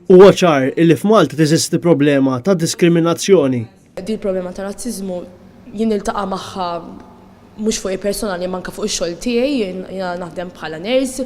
Huwa ċar illi f'Malta teżisti problema ta' diskriminazzjoni. Di problema ta' razzizmu jien iltaqa' magħha mhux fuq personali manka fuq ix-xogħol tiegħi, jiena naħdem bħala ners,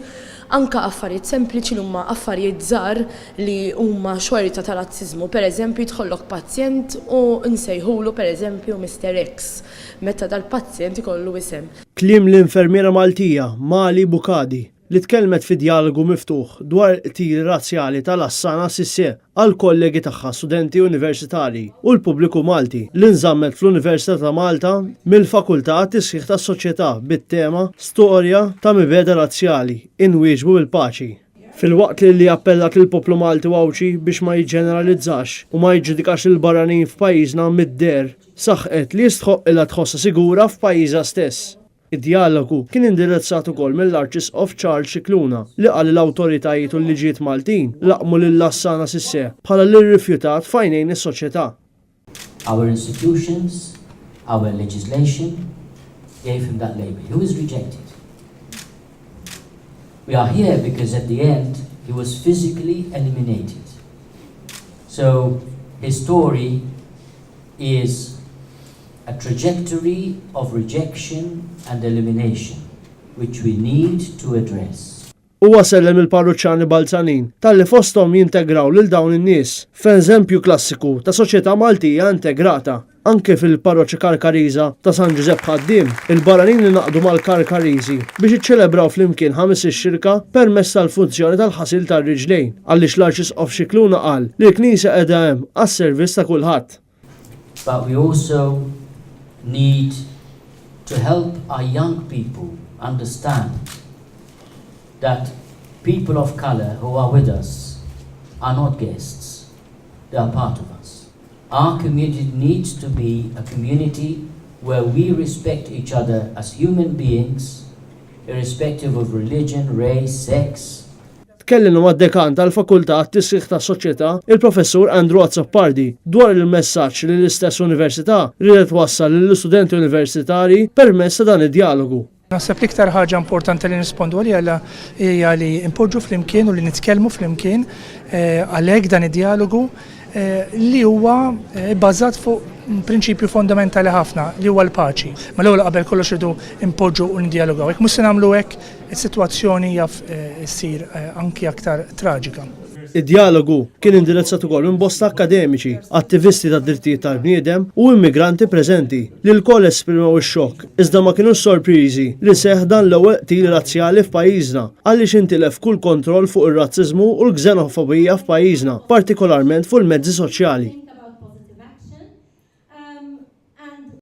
anka affarijiet sempliċi li huma affarijiet żgħar li huma xorta ta' razzizmu. Pereżempju jidħollok pazjent u nsejħulu pereżempju Mr. X meta dal-pazjent ikollu isem. Kliem l-infermiera Maltija Mali Bukadi li tkellmet fi dialogu miftuħ dwar il-qtil razzjali tal-Assana Sissé għal kollegi tagħha studenti universitarji u l-pubbliku Malti li nżammet fl-Università ta' Malta mill-Fakultà Tisħiħ tas-Soċjetà bit-tema Storja ta' mibeda razzjali inwieġbu bil-paċi. Fil-waqt li appellat lill-poplu Malti Wawċi biex ma jiġġeneralizzax u ma jiġġudikax il-barranin f'pajjiżna mid-der, saħqet li jistħoq ilha tħossha sigura f'pajjiżha stess. Id-dialogu kien indirizzat ukoll mill-Arċisqof Charles Scicluna li qal l-awtoritajiet u l-liġijiet Maltin laqmu lill-Assana Sissé bħala li rrifjutat f'għajnejn is-soċjetà. Our institutions, our legislation gave him that label. He was rejected. We are here because at the end he was physically eliminated. So his story is a trajectory of rejection and elimination, which we need to address. Huwa sellem il-parruċċjani Balzanin talli fosthom jintegraw lil dawn in-nies f'eżempju klassiku ta' soċjetà Maltija integrata. Anke fil-parroċċja Karkariża ta' San Ġusepp Ħaddiem, il-barranin li naqdu mal-Karkariżi biex iċċelebraw flimkien ħames ix-xirka permezz tal-funzjoni tal-ħasil tar-riġlejn għaliex l-Arċisqof Scicluna qal li l-Knisja qiegħda hemm għas-servizz ta' kulħadd. But we also need to help our young people understand that people of color who are with us are not guests, they are part of us. Our community needs to be a community where we respect each other as human beings, irrespective of religion, race, sex. Tkellimna mad-dekan tal-Fakultà Tisħiħ tas-Soċjetà, il-Professur Andrew Azzappardi, dwar il-messaġġ li l-istess università ridet wassal lill-istudenti universitarji permezz ta' dan id-dialogu. Naħseb l-iktar ħaġa importanti li nispondu għalija hija li impoġġu flimkien u li nitkellmu flimkien għalhekk dan id-dialogu li huwa bbażat fuq prinċipju fondamentali ħafna li huwa l-paċi. Ma l-ewwel qabel kollox irdu impoġġu u ndialogaw. Jekk mhux se nagħmlu hekk, is-sitwazzjoni jaf issir anki aktar traġika. Id-dialogu kien indirizzat ukoll minn bosta akademiċi, attivisti tad-drittijiet tal-bniedem u immigranti preżenti li l-koll esprimew ix-xokk iżda ma kinux sorpriżi li seħħ dan l-ewwel qtil razzjali f'pajjiżna għaliex intilef kull kontroll fuq ir-razziżmu u l-gżenofobija f'pajjiżna, partikolarment fuq il-mezzi soċjali.